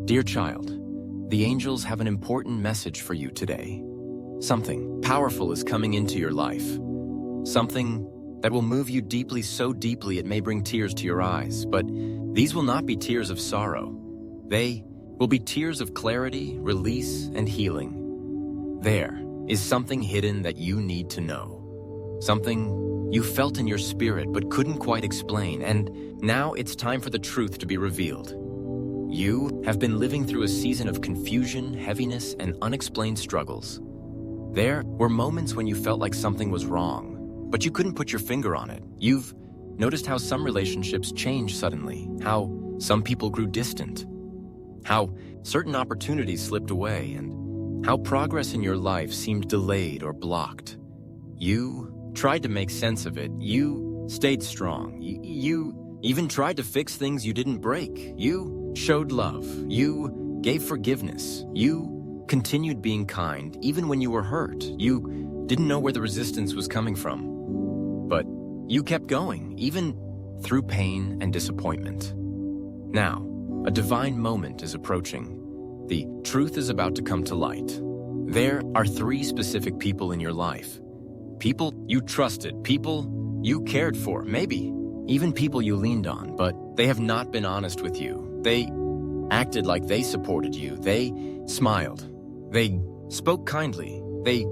Dear child, the angels have an important message for you today. Something powerful is coming into your life. Something that will move you deeply, so deeply it may bring tears to your eyes. But these will not be tears of sorrow. They will be tears of clarity, release, and healing. There is something hidden that you need to know. Something you felt in your spirit but couldn't quite explain, and now it's time for the truth to be revealed. You have been living through a season of confusion, heaviness, and unexplained struggles. There were moments when you felt like something was wrong, but you couldn't put your finger on it. You've noticed how some relationships changed suddenly, how some people grew distant, how certain opportunities slipped away, and how progress in your life seemed delayed or blocked. You tried to make sense of it. You stayed strong. You even tried to fix things you didn't break. You showed love. You gave forgiveness. You continued being kind even when you were hurt. You didn't know where the resistance was coming from. But you kept going, even through pain and disappointment. Now, a divine moment is approaching. The truth is about to come to light. There are 3 specific people in your life. People you trusted, people you cared for, maybe even people you leaned on, but they have not been honest with you. They acted like they supported you. They smiled. They spoke kindly. They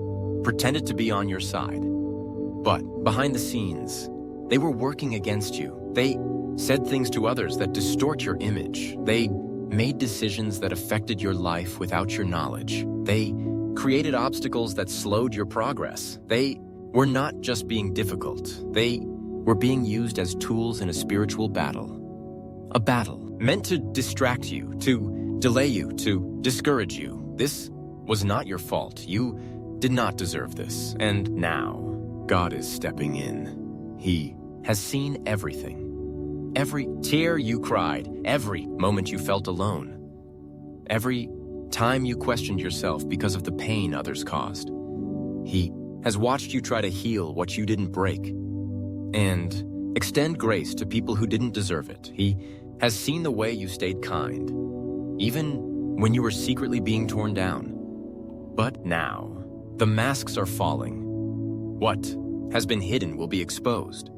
pretended to be on your side. But behind the scenes, they were working against you. They said things to others that distort your image. They made decisions that affected your life without your knowledge. They created obstacles that slowed your progress. They were not just being difficult. They were being used as tools in a spiritual battle. A battle meant to distract you, to delay you, to discourage you. This was not your fault. You did not deserve this. And now, God is stepping in. He has seen everything. Every tear you cried, every moment you felt alone, every time you questioned yourself because of the pain others caused. He has watched you try to heal what you didn't break and extend grace to people who didn't deserve it. He has seen the way you stayed kind, even when you were secretly being torn down. But now, the masks are falling. What has been hidden will be exposed.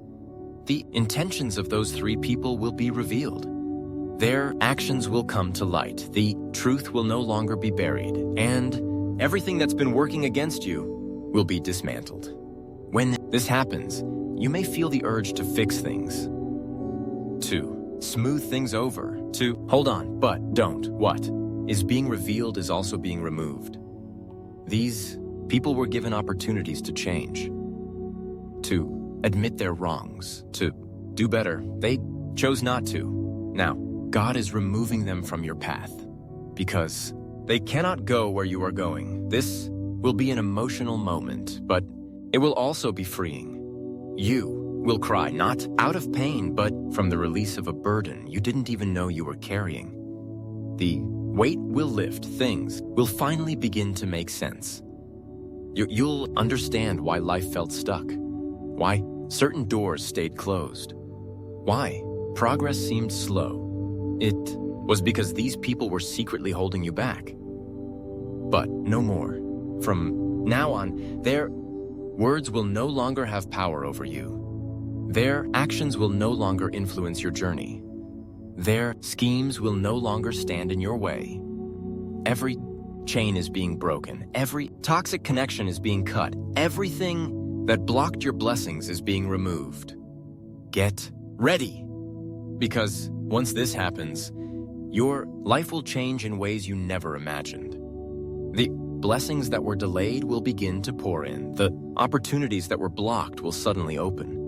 The intentions of those 3 people will be revealed. Their actions will come to light. The truth will no longer be buried, and everything that's been working against you will be dismantled. When this happens, you may feel the urge to fix things, to smooth things over, to hold on, but don't. What is being revealed is also being removed. These people were given opportunities to change, to admit their wrongs, to do better. They chose not to. Now, God is removing them from your path because they cannot go where you are going. This will be an emotional moment, but it will also be freeing. You will cry, not out of pain, but from the release of a burden you didn't even know you were carrying. The weight will lift. Things will finally begin to make sense. You'll understand why life felt stuck, why certain doors stayed closed, why progress seemed slow. It was because these people were secretly holding you back. But no more. From now on, their words will no longer have power over you. Their actions will no longer influence your journey. Their schemes will no longer stand in your way. Every chain is being broken. Every toxic connection is being cut. Everything that blocked your blessings is being removed. Get ready, because once this happens, your life will change in ways you never imagined. The blessings that were delayed will begin to pour in. The opportunities that were blocked will suddenly open.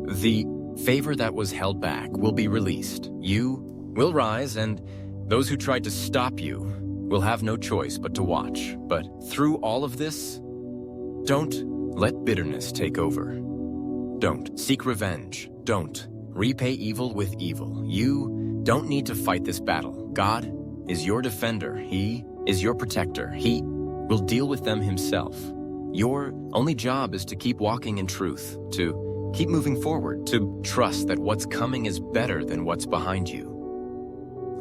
The favor that was held back will be released. You will rise, and those who tried to stop you will have no choice but to watch. But through all of this, don't let bitterness take over. Don't seek revenge. Don't repay evil with evil. You don't need to fight this battle. God is your defender. He is your protector. He will deal with them himself. Your only job is to keep walking in truth, to keep moving forward, to trust that what's coming is better than what's behind you.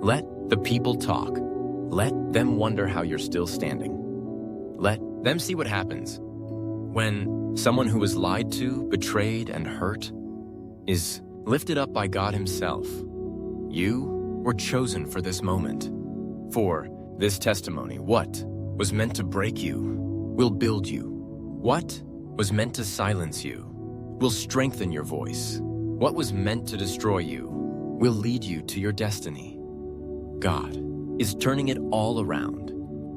Let the people talk. let them wonder how you're still standing. Let them see what happens when someone who was lied to, betrayed, and hurt is lifted up by God Himself. You were chosen for this moment, for this testimony. What was meant to break you will build you. What was meant to silence you will strengthen your voice. What was meant to destroy you will lead you to your destiny. God is turning it all around.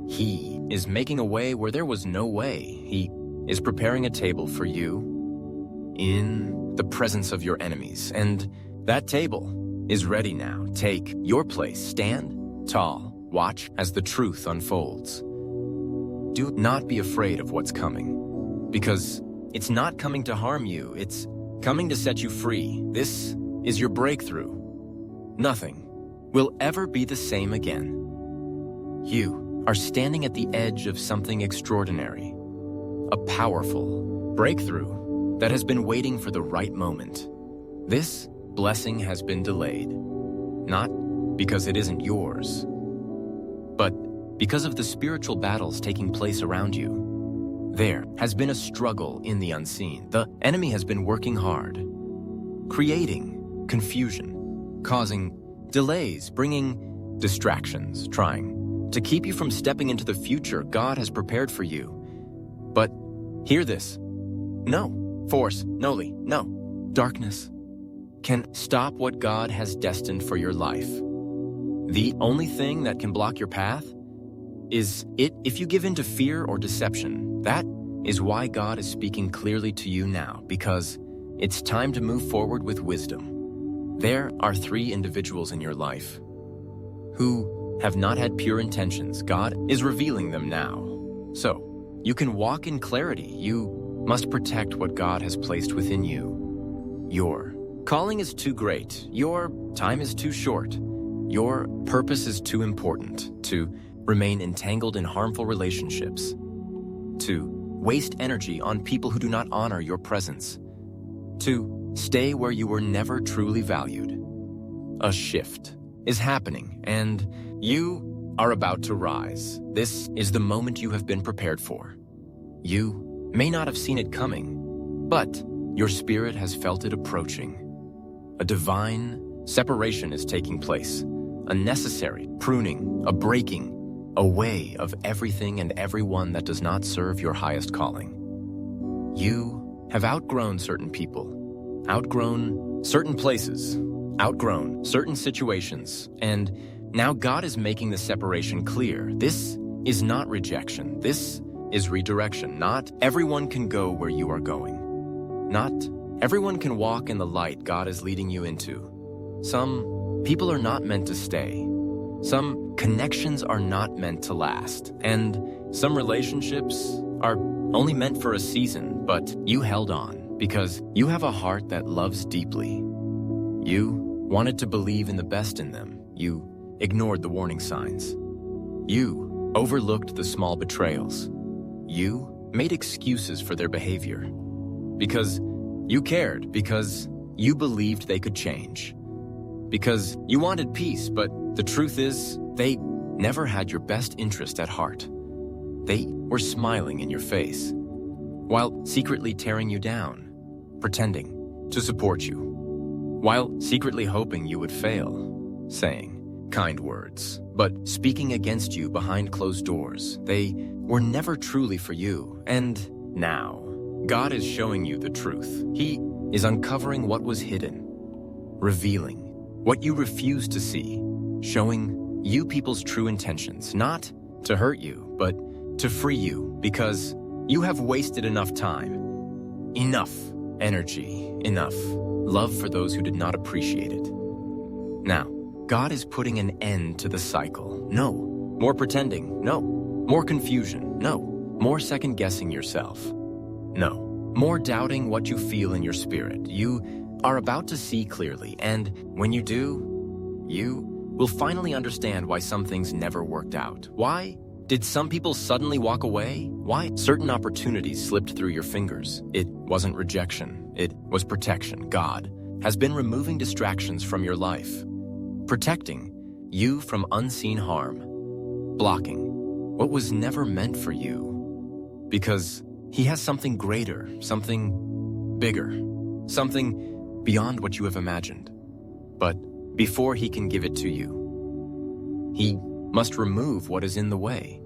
He is making a way where there was no way. He is preparing a table for you in the presence of your enemies, and that table is ready now. Take your place. Stand tall. Watch as the truth unfolds. Do not be afraid of what's coming, because it's not coming to harm you. It's coming to set you free. This is your breakthrough. Nothing will ever be the same again. You are standing at the edge of something extraordinary, a powerful breakthrough that has been waiting for the right moment. This blessing has been delayed, not because it isn't yours, but because of the spiritual battles taking place around you. There has been a struggle in the unseen. The enemy has been working hard, creating confusion, causing delays, bringing distractions, trying to keep you from stepping into the future God has prepared for you. But hear this: no force, no darkness can stop what God has destined for your life. The only thing that can block your path is if you give in to fear or deception. That is why God is speaking clearly to you now, because it's time to move forward with wisdom. There are 3 individuals in your life who have not had pure intentions. God is revealing them now. So you can walk in clarity. You must protect what God has placed within you. Your calling is too great. Your time is too short. Your purpose is too important to remain entangled in harmful relationships, to waste energy on people who do not honor your presence, to stay where you were never truly valued. A shift is happening, and you are about to rise. This is the moment you have been prepared for. You may not have seen it coming, but your spirit has felt it approaching. A divine separation is taking place, a necessary pruning, a breaking away of everything and everyone that does not serve your highest calling. You have outgrown certain people, outgrown certain places, outgrown certain situations, and now God is making the separation clear. This is not rejection. This is redirection. Not everyone can go where you are going. Not everyone can walk in the light God is leading you into. Some people are not meant to stay. Some connections are not meant to last. And some relationships are only meant for a season, but you held on because you have a heart that loves deeply. You wanted to believe in the best in them. You ignored the warning signs. You overlooked the small betrayals. You made excuses for their behavior because you cared, because you believed they could change, because you wanted peace, but the truth is they never had your best interest at heart. They were smiling in your face while secretly tearing you down, pretending to support you, while secretly hoping you would fail, saying kind words, but speaking against you behind closed doors. They were never truly for you. And now, God is showing you the truth. He is uncovering what was hidden, revealing what you refused to see, showing you people's true intentions, not to hurt you, but to free you, because you have wasted enough time, enough energy, enough love for those who did not appreciate it. Now, God is putting an end to the cycle. No more pretending. No more confusion. No more second-guessing yourself. No more doubting what you feel in your spirit. You are about to see clearly, and when you do, you will finally understand why some things never worked out. Why did some people suddenly walk away? Why certain opportunities slipped through your fingers? It wasn't rejection. It was protection. God has been removing distractions from your life, protecting you from unseen harm. blocking what was never meant for you. Because He has something greater, something bigger, something beyond what you have imagined. But before He can give it to you, He must remove what is in the way.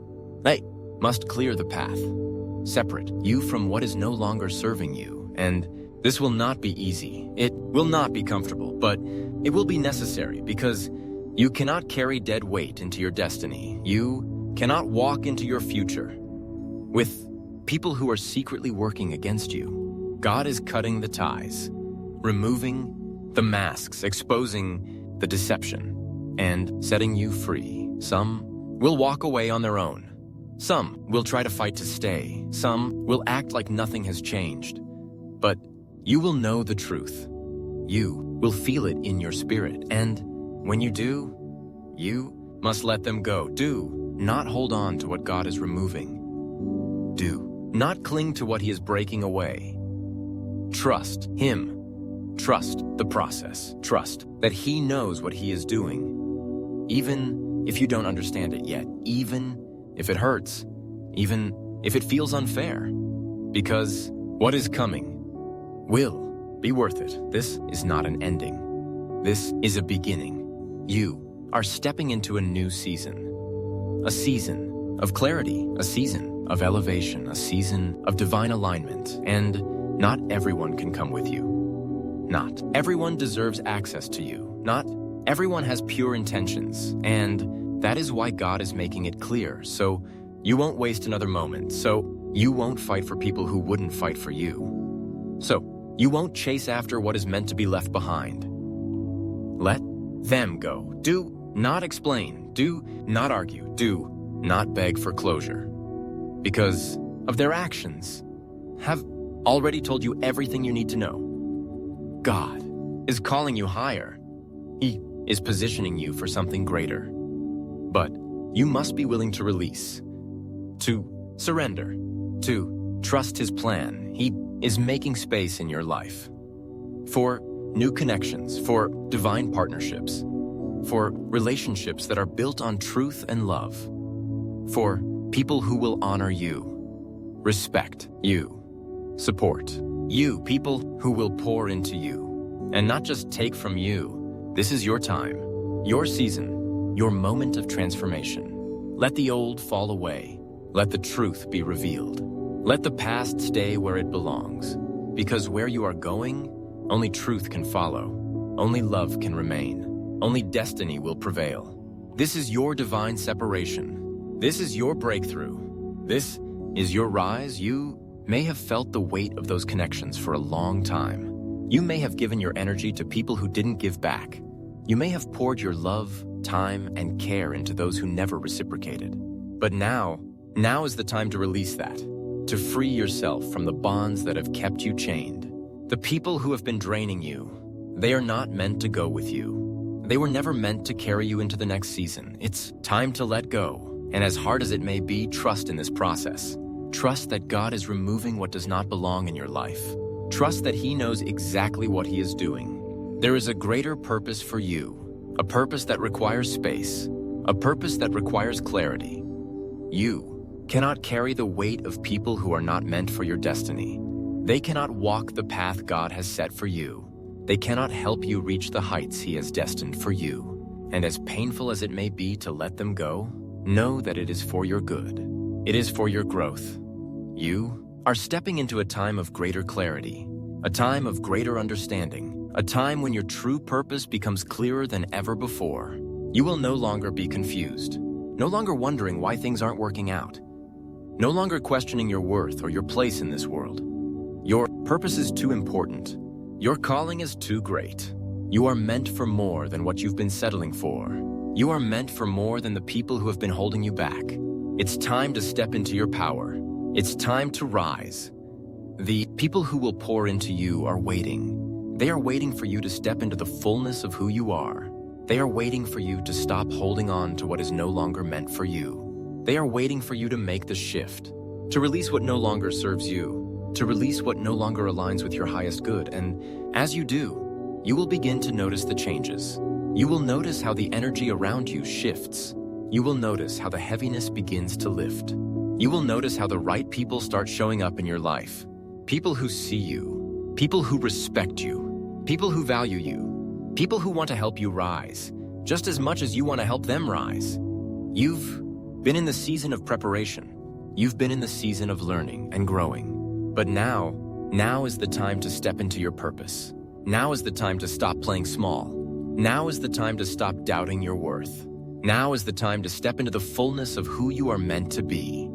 He must clear the path, separate you from what is no longer serving you. And this will not be easy. It will not be comfortable, but it will be necessary, because you cannot carry dead weight into your destiny. You cannot walk into your future with people who are secretly working against you. God is cutting the ties, removing the masks, exposing the deception, and setting you free. Some will walk away on their own. Some will try to fight to stay. Some will act like nothing has changed. But you will know the truth. You will feel it in your spirit. And when you do, you must let them go. Do not hold on to what God is removing. Do not cling to what He is breaking away. Trust Him. Trust the process. Trust that He knows what He is doing. Even if you don't understand it yet. Even if it hurts. Even if it feels unfair. Because what is coming will be worth it. This is not an ending. This is a beginning. You are stepping into a new season. A season of clarity. A season of elevation. A season of divine alignment. And not everyone can come with you. Not everyone deserves access to you. Not everyone has pure intentions. And that is why God is making it clear. So you won't waste another moment. So you won't fight for people who wouldn't fight for you. So you won't chase after what is meant to be left behind. Let them go. Do not explain. Do not argue. Do not beg for closure. Because of their actions have already told you everything you need to know. God is calling you higher. He is positioning you for something greater. But you must be willing to release, to surrender, to trust His plan. He is making space in your life for new connections, for divine partnerships, for relationships that are built on truth and love, for people who will honor you, respect you, support you, people who will pour into you, and not just take from you. This is your time, your season, your moment of transformation. Let the old fall away. Let the truth be revealed. Let the past stay where it belongs. Because where you are going, only truth can follow. Only love can remain. Only destiny will prevail. This is your divine separation. This is your breakthrough. This is your rise. You may have felt the weight of those connections for a long time. You may have given your energy to people who didn't give back. You may have poured your love, time, and care into those who never reciprocated. But now is the time to release that, to free yourself from the bonds that have kept you chained. The people who have been draining you, they are not meant to go with you. They were never meant to carry you into the next season. It's time to let go. And as hard as it may be, trust in this process. Trust that God is removing what does not belong in your life. Trust that He knows exactly what He is doing. There is a greater purpose for you, a purpose that requires space, a purpose that requires clarity. You cannot carry the weight of people who are not meant for your destiny. They cannot walk the path God has set for you. They cannot help you reach the heights He has destined for you. And as painful as it may be to let them go, know that it is for your good. It is for your growth. You are stepping into a time of greater clarity, a time of greater understanding, a time when your true purpose becomes clearer than ever before. You will no longer be confused, no longer wondering why things aren't working out, no longer questioning your worth or your place in this world. Your purpose is too important. Your calling is too great. You are meant for more than what you've been settling for. You are meant for more than the people who have been holding you back. It's time to step into your power. It's time to rise. The people who will pour into you are waiting. They are waiting for you to step into the fullness of who you are. They are waiting for you to stop holding on to what is no longer meant for you. They are waiting for you to make the shift, to release what no longer serves you, to release what no longer aligns with your highest good. And as you do, you will begin to notice the changes. You will notice how the energy around you shifts. you will notice how the heaviness begins to lift. You will notice how the right people start showing up in your life. People who see you, people who respect you, people who value you, people who want to help you rise, just as much as you want to help them rise. You've been in the season of preparation. You've been in the season of learning and growing. But now is the time to step into your purpose. Now is the time to stop playing small. Now is the time to stop doubting your worth. Now is the time to step into the fullness of who you are meant to be.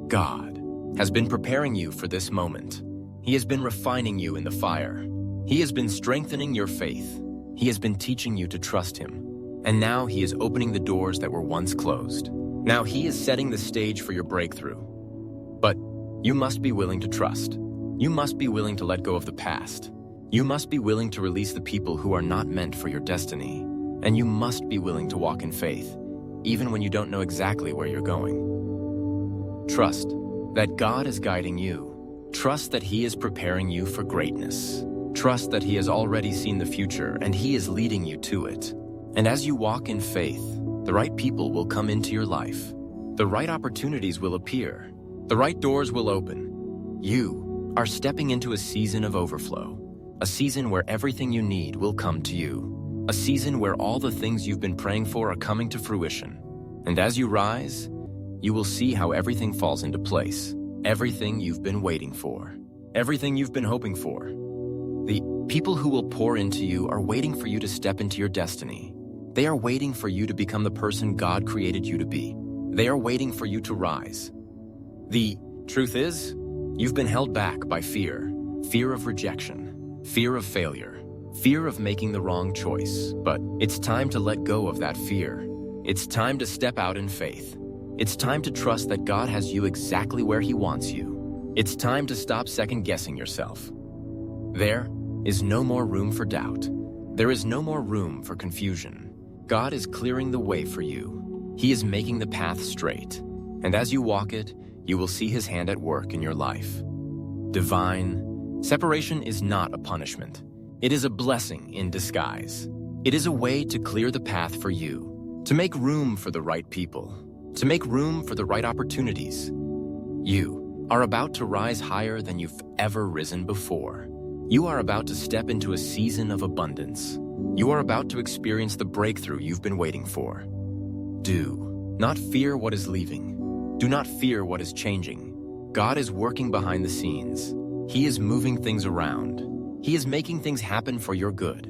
God has been preparing you for this moment. He has been refining you in the fire. He has been strengthening your faith. He has been teaching you to trust Him. And now He is opening the doors that were once closed. Now He is setting the stage for your breakthrough. But you must be willing to trust. You must be willing to let go of the past. You must be willing to release the people who are not meant for your destiny. And you must be willing to walk in faith, even when you don't know exactly where you're going. Trust that God is guiding you. Trust that He is preparing you for greatness. Trust that He has already seen the future and He is leading you to it. And as you walk in faith, the right people will come into your life. The right opportunities will appear. The right doors will open. You are stepping into a season of overflow. A season where everything you need will come to you. A season where all the things you've been praying for are coming to fruition. And as you rise, you will see how everything falls into place. Everything you've been waiting for. Everything you've been hoping for. The people who will pour into you are waiting for you to step into your destiny. They are waiting for you to become the person God created you to be. They are waiting for you to rise. The truth is, you've been held back by fear. Fear of rejection. Fear of failure. Fear of making the wrong choice. But it's time to let go of that fear. It's time to step out in faith. It's time to trust that God has you exactly where He wants you. It's time to stop second-guessing yourself. There is no more room for doubt. There is no more room for confusion. God is clearing the way for you. He is making the path straight. And as you walk it, you will see His hand at work in your life. Divine separation is not a punishment. It is a blessing in disguise. It is a way to clear the path for you, to make room for the right people, to make room for the right opportunities. You are about to rise higher than you've ever risen before. You are about to step into a season of abundance. You are about to experience the breakthrough you've been waiting for. Do not fear what is leaving. Do not fear what is changing. God is working behind the scenes. He is moving things around. He is making things happen for your good.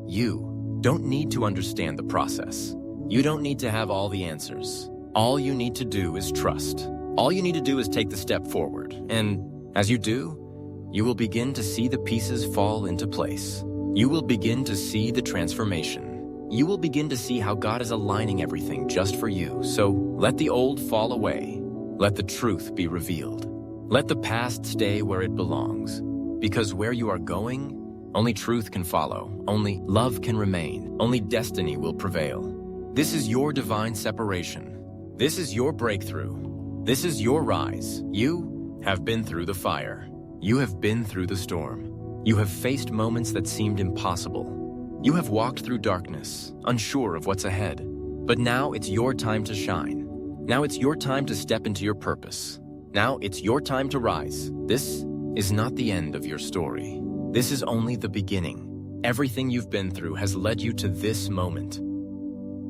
You don't need to understand the process. You don't need to have all the answers. All you need to do is trust. All you need to do is take the step forward. And as you do, you will begin to see the pieces fall into place. You will begin to see the transformation. You will begin to see how God is aligning everything just for you. So let the old fall away. Let the truth be revealed. Let the past stay where it belongs. Because where you are going, only truth can follow. Only love can remain. Only destiny will prevail. This is your divine separation. This is your breakthrough. This is your rise. You have been through the fire. You have been through the storm. You have faced moments that seemed impossible. You have walked through darkness, unsure of what's ahead. But now it's your time to shine. Now it's your time to step into your purpose. Now it's your time to rise. This is not the end of your story. This is only the beginning. Everything you've been through has led you to this moment.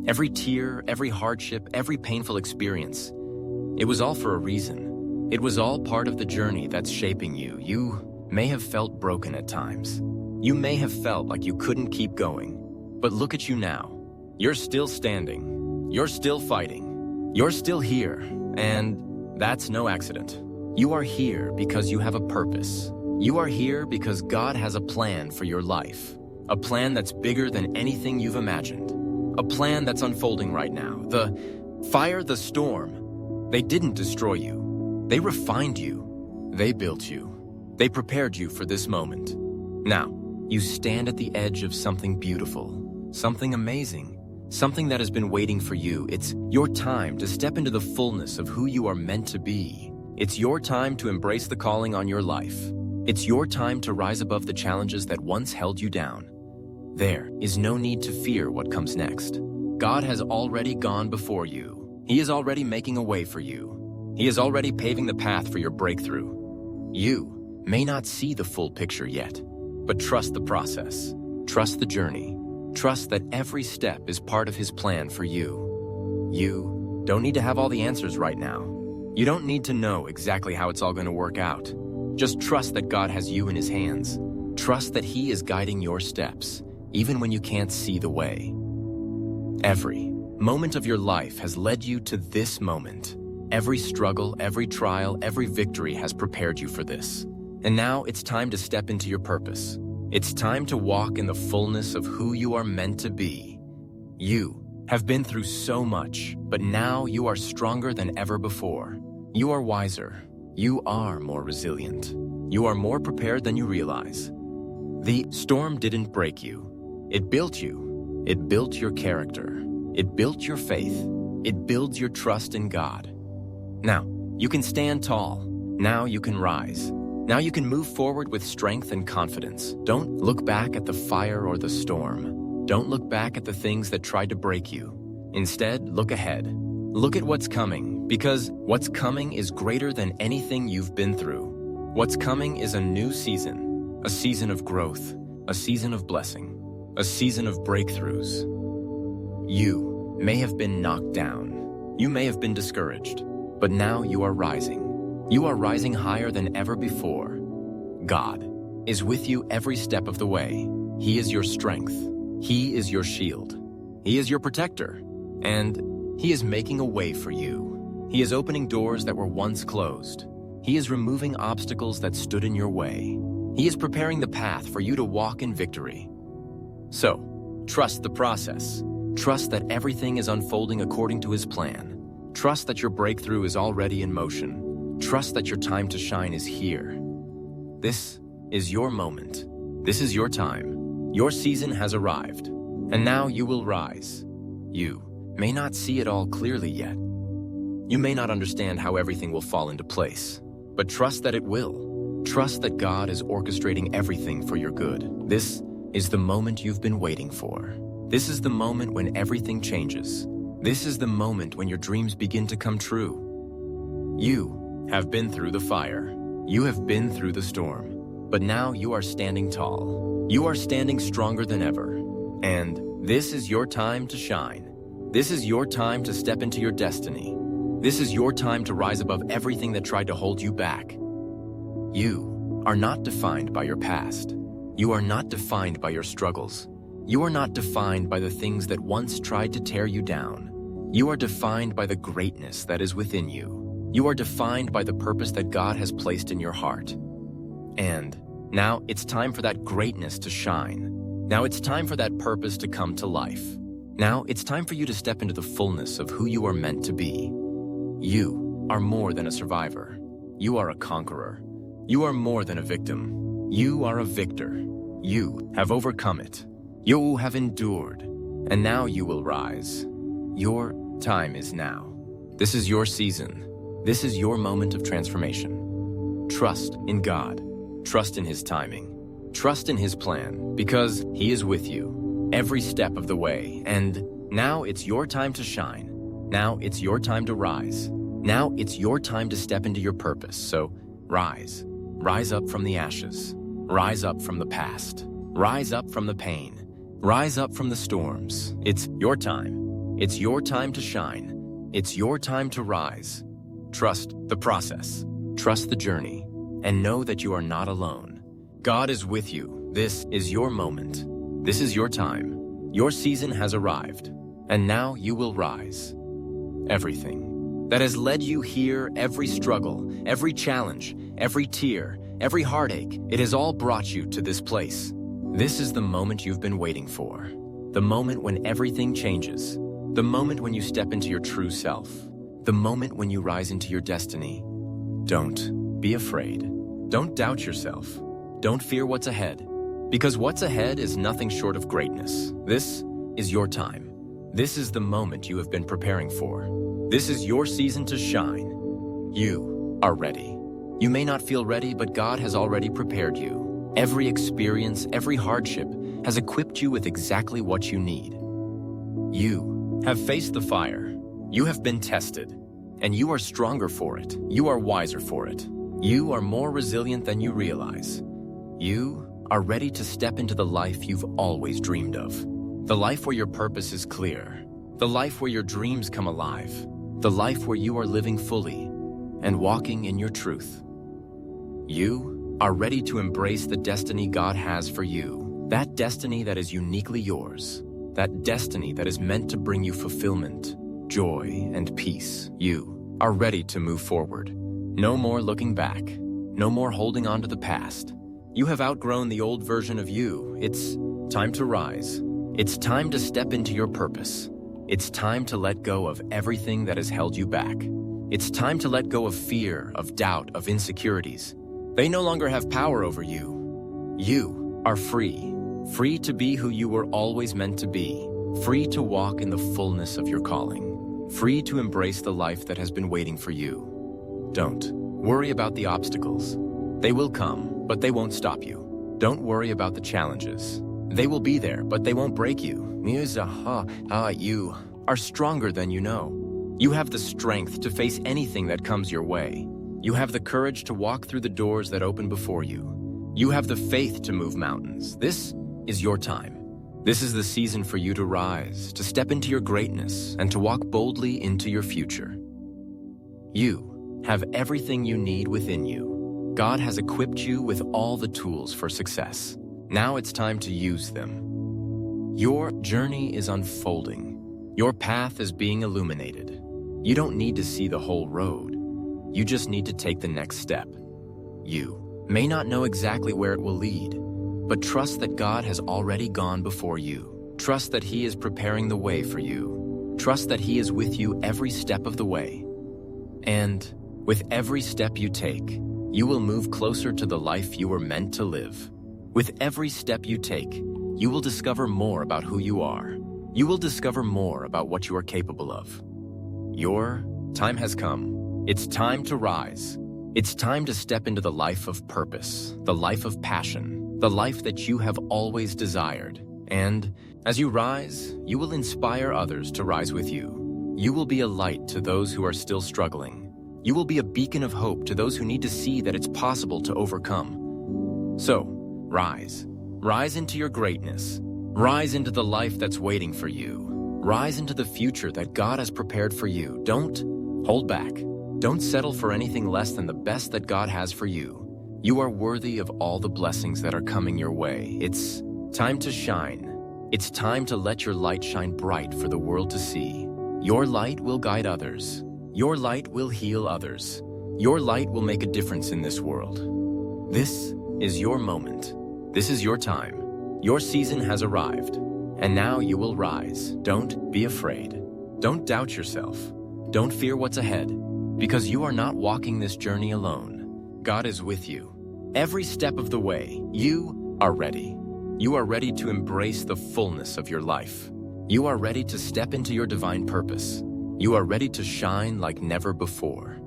Every tear, every hardship, every painful experience, it was all for a reason. It was all part of the journey that's shaping you. You may have felt broken at times. You may have felt like you couldn't keep going. But look at you now. You're still standing. You're still fighting. You're still here. And that's no accident. You are here because you have a purpose. You are here because God has a plan for your life. A plan that's bigger than anything you've imagined. A plan that's unfolding right now. The fire, the storm, they didn't destroy you. They refined you. They built you. They prepared you for this moment. Now, you stand at the edge of something beautiful, something amazing, something that has been waiting for you. It's your time to step into the fullness of who you are meant to be. It's your time to embrace the calling on your life. It's your time to rise above the challenges that once held you down. There is no need to fear what comes next. God has already gone before you. He is already making a way for you. He is already paving the path for your breakthrough. You may not see the full picture yet, but trust the process. Trust the journey. Trust that every step is part of His plan for you. You don't need to have all the answers right now. You don't need to know exactly how it's all going to work out. Just trust that God has you in His hands. Trust that He is guiding your steps, even when you can't see the way. Every moment of your life has led you to this moment. Every struggle, every trial, every victory has prepared you for this. And now it's time to step into your purpose. It's time to walk in the fullness of who you are meant to be. You have been through so much, but now you are stronger than ever before. You are wiser. You are more resilient. You are more prepared than you realize. The storm didn't break you. It built you. It built your character. It built your faith. It builds your trust in God. Now, you can stand tall. Now you can rise. Now you can move forward with strength and confidence. Don't look back at the fire or the storm. Don't look back at the things that tried to break you. Instead, look ahead. Look at what's coming, because what's coming is greater than anything you've been through. What's coming is a new season, a season of growth, a season of blessing, a season of breakthroughs. You may have been knocked down. You may have been discouraged, but now you are rising. You are rising higher than ever before. God is with you every step of the way. He is your strength. He is your shield. He is your protector. And He is making a way for you. He is opening doors that were once closed. He is removing obstacles that stood in your way. He is preparing the path for you to walk in victory. So, trust the process. Trust that everything is unfolding according to His plan. Trust that your breakthrough is already in motion. Trust that your time to shine is here. This is your moment. This is your time. Your season has arrived. And now you will rise. You may not see it all clearly yet. You may not understand how everything will fall into place, but trust that it will. Trust that God is orchestrating everything for your good. This is the moment you've been waiting for. This is the moment when everything changes. This is the moment when your dreams begin to come true. You have been through the fire. You have been through the storm. But now you are standing tall. You are standing stronger than ever. And this is your time to shine. This is your time to step into your destiny. This is your time to rise above everything that tried to hold you back. You are not defined by your past. You are not defined by your struggles. You are not defined by the things that once tried to tear you down. You are defined by the greatness that is within you. You are defined by the purpose that God has placed in your heart. And now it's time for that greatness to shine. Now it's time for that purpose to come to life. Now it's time for you to step into the fullness of who you are meant to be. You are more than a survivor. You are a conqueror. You are more than a victim. You are a victor. You have overcome it. You have endured. And now you will rise. Your time is now. This is your season. This is your moment of transformation. Trust in God. Trust in His timing. Trust in His plan, because He is with you every step of the way. And now it's your time to shine. Now it's your time to rise. Now it's your time to step into your purpose. So rise. Rise up from the ashes. Rise up from the past. Rise up from the pain. Rise up from the storms. It's your time. It's your time to shine. It's your time to rise. Trust the process. Trust the journey. And know that you are not alone. God is with you. This is your moment. This is your time. Your season has arrived. And now you will rise. Everything that has led you here, every struggle, every challenge, every tear, every heartache, it has all brought you to this place. This is the moment you've been waiting for. The moment when everything changes. The moment when you step into your true self. The moment when you rise into your destiny. Don't be afraid. Don't doubt yourself. Don't fear what's ahead. Because what's ahead is nothing short of greatness. This is your time. This is the moment you have been preparing for. This is your season to shine. You are ready. You may not feel ready, but God has already prepared you. Every experience, every hardship has equipped you with exactly what you need. You have faced the fire. You have been tested, and you are stronger for it. You are wiser for it. You are more resilient than you realize. You are ready to step into the life you've always dreamed of. The life where your purpose is clear. The life where your dreams come alive. The life where you are living fully and walking in your truth. You are ready to embrace the destiny God has for you. That destiny that is uniquely yours. That destiny that is meant to bring you fulfillment, joy, and peace. You are ready to move forward. No more looking back. No more holding on to the past. You have outgrown the old version of you. It's time to rise. It's time to step into your purpose. It's time to let go of everything that has held you back. It's time to let go of fear, of doubt, of insecurities. They no longer have power over you. You are free. Free to be who you were always meant to be. Free to walk in the fullness of your calling. Free to embrace the life that has been waiting for you. Don't worry about the obstacles. They will come, but they won't stop you. Don't worry about the challenges. They will be there, but they won't break you. You are stronger than you know. You have the strength to face anything that comes your way. You have the courage to walk through the doors that open before you. You have the faith to move mountains. This is your time. This is the season for you to rise, to step into your greatness, and to walk boldly into your future. You have everything you need within you. God has equipped you with all the tools for success. Now it's time to use them. Your journey is unfolding. Your path is being illuminated. You don't need to see the whole road. You just need to take the next step. You may not know exactly where it will lead, but trust that God has already gone before you. Trust that He is preparing the way for you. Trust that He is with you every step of the way. And with every step you take, you will move closer to the life you were meant to live. With every step you take, you will discover more about who you are. You will discover more about what you are capable of. Your time has come. It's time to rise. It's time to step into the life of purpose, the life of passion, the life that you have always desired. And as you rise, you will inspire others to rise with you. You will be a light to those who are still struggling. You will be a beacon of hope to those who need to see that it's possible to overcome. So, rise. Rise into your greatness. Rise into the life that's waiting for you. Rise into the future that God has prepared for you. Don't hold back. Don't settle for anything less than the best that God has for you. You are worthy of all the blessings that are coming your way. It's time to shine. It's time to let your light shine bright for the world to see. Your light will guide others. Your light will heal others. Your light will make a difference in this world. This is your moment. This is your time. Your season has arrived. And now you will rise. Don't be afraid. Don't doubt yourself. Don't fear what's ahead, because you are not walking this journey alone. God is with you. Every step of the way, you are ready. You are ready to embrace the fullness of your life. You are ready to step into your divine purpose. You are ready to shine like never before.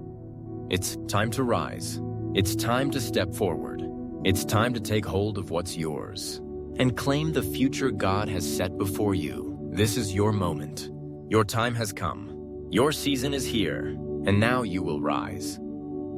It's time to rise. It's time to step forward. It's time to take hold of what's yours and claim the future God has set before you. This is your moment. Your time has come. Your season is here, and now you will rise.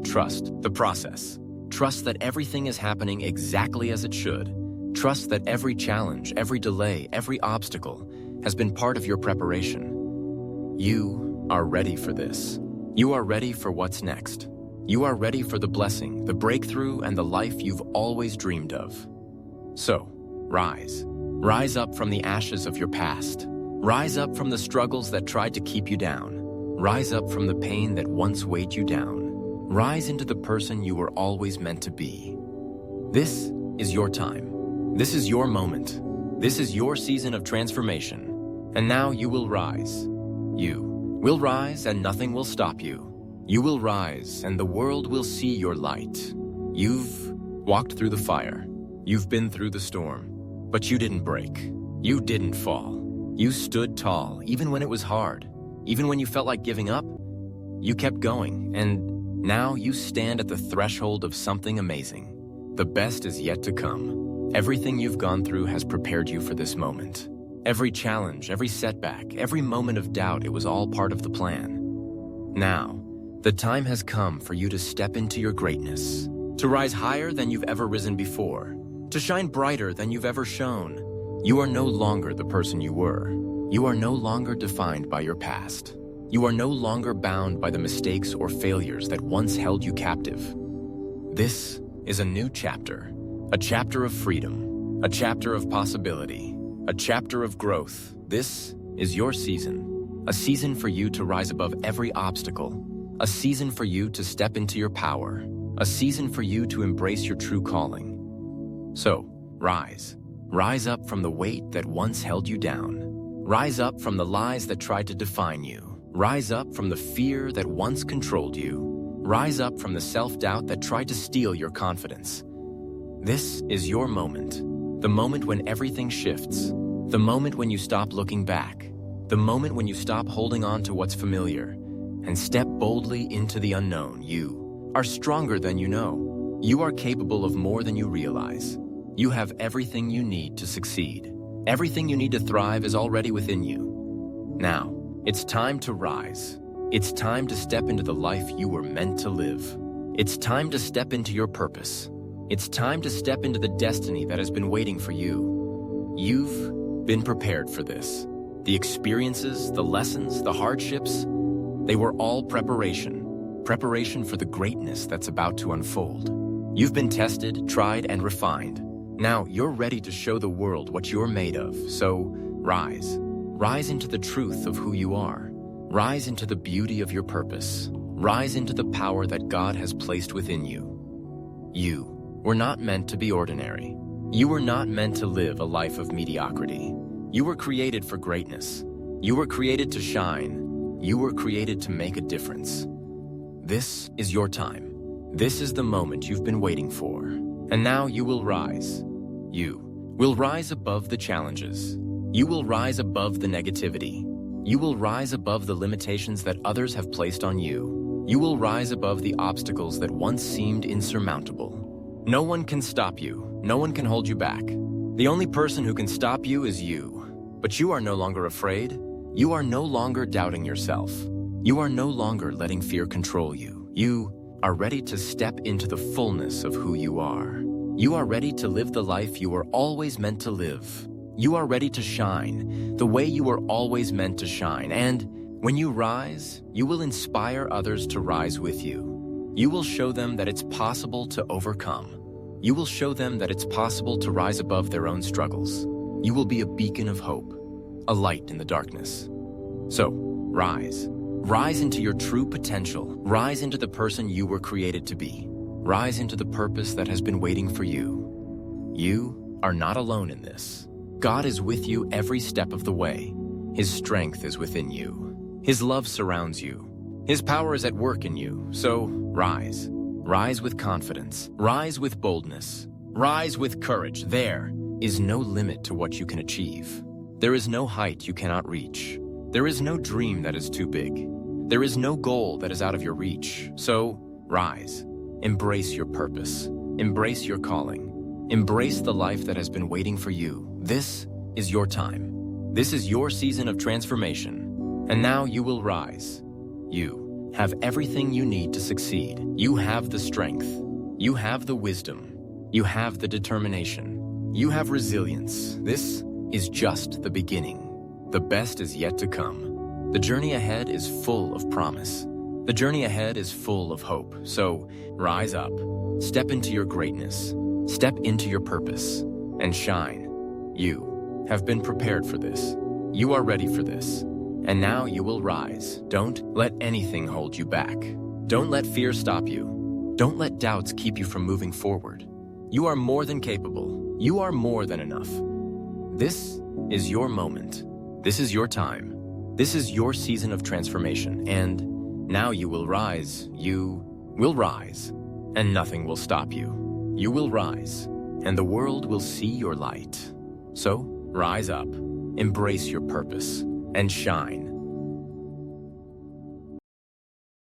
Trust the process. Trust that everything is happening exactly as it should. Trust that every challenge, every delay, every obstacle has been part of your preparation. You are ready for this. You are ready for what's next. You are ready for the blessing, the breakthrough, and the life you've always dreamed of. So, rise. Rise up from the ashes of your past. Rise up from the struggles that tried to keep you down. Rise up from the pain that once weighed you down. Rise into the person you were always meant to be. This is your time. This is your moment. This is your season of transformation. And now you will rise. You will rise and nothing will stop you. You will rise and the world will see your light. You've walked through the fire. You've been through the storm. But you didn't break. You didn't fall. You stood tall, even when it was hard. Even when you felt like giving up, you kept going. And now you stand at the threshold of something amazing. The best is yet to come. Everything you've gone through has prepared you for this moment. Every challenge, every setback, every moment of doubt, it was all part of the plan. Now, the time has come for you to step into your greatness, to rise higher than you've ever risen before, to shine brighter than you've ever shone. You are no longer the person you were. You are no longer defined by your past. You are no longer bound by the mistakes or failures that once held you captive. This is a new chapter, a chapter of freedom, a chapter of possibility, a chapter of growth. This is your season, a season for you to rise above every obstacle, a season for you to step into your power, a season for you to embrace your true calling. So, rise. Rise up from the weight that once held you down. Rise up from the lies that tried to define you. Rise up from the fear that once controlled you. Rise up from the self-doubt that tried to steal your confidence. This is your moment, the moment when everything shifts, the moment when you stop looking back, the moment when you stop holding on to what's familiar and step boldly into the unknown. You are stronger than you know. You are capable of more than you realize. You have everything you need to succeed. Everything you need to thrive is already within you. Now, it's time to rise. It's time to step into the life you were meant to live. It's time to step into your purpose. It's time to step into the destiny that has been waiting for you. You've been prepared for this. The experiences, the lessons, the hardships, they were all preparation. Preparation for the greatness that's about to unfold. You've been tested, tried, and refined. Now you're ready to show the world what you're made of. So rise. Rise into the truth of who you are. Rise into the beauty of your purpose. Rise into the power that God has placed within you. You were not meant to be ordinary. You were not meant to live a life of mediocrity. You were created for greatness. You were created to shine. You were created to make a difference. This is your time. This is the moment you've been waiting for. And now you will rise. You will rise above the challenges. You will rise above the negativity. You will rise above the limitations that others have placed on you. You will rise above the obstacles that once seemed insurmountable. No one can stop you. No one can hold you back. The only person who can stop you is you. But you are no longer afraid. You are no longer doubting yourself. You are no longer letting fear control you. You are ready to step into the fullness of who you are. You are ready to live the life you were always meant to live. You are ready to shine the way you were always meant to shine. And when you rise, you will inspire others to rise with you. You will show them that it's possible to overcome. You will show them that it's possible to rise above their own struggles. You will be a beacon of hope, a light in the darkness. So, rise. Rise into your true potential. Rise into the person you were created to be. Rise into the purpose that has been waiting for you. You are not alone in this. God is with you every step of the way. His strength is within you. His love surrounds you. His power is at work in you. So, rise. Rise with confidence. Rise with boldness. Rise with courage. There is no limit to what you can achieve. There is no height you cannot reach. There is no dream that is too big. There is no goal that is out of your reach. So, rise. Embrace your purpose. Embrace your calling. Embrace the life that has been waiting for you. This is your time. This is your season of transformation. And now you will rise. You have everything you need to succeed. You have the strength. You have the wisdom. You have the determination. You have resilience. This is just the beginning. The best is yet to come. The journey ahead is full of promise. The journey ahead is full of hope. So, rise up. Step into your greatness. Step into your purpose. And shine. You have been prepared for this. You are ready for this. And now you will rise. Don't let anything hold you back. Don't let fear stop you. Don't let doubts keep you from moving forward. You are more than capable. You are more than enough. This is your moment. This is your time. This is your season of transformation. And now you will rise. You will rise. And nothing will stop you. You will rise. And the world will see your light. So, rise up. Embrace your purpose. And shine.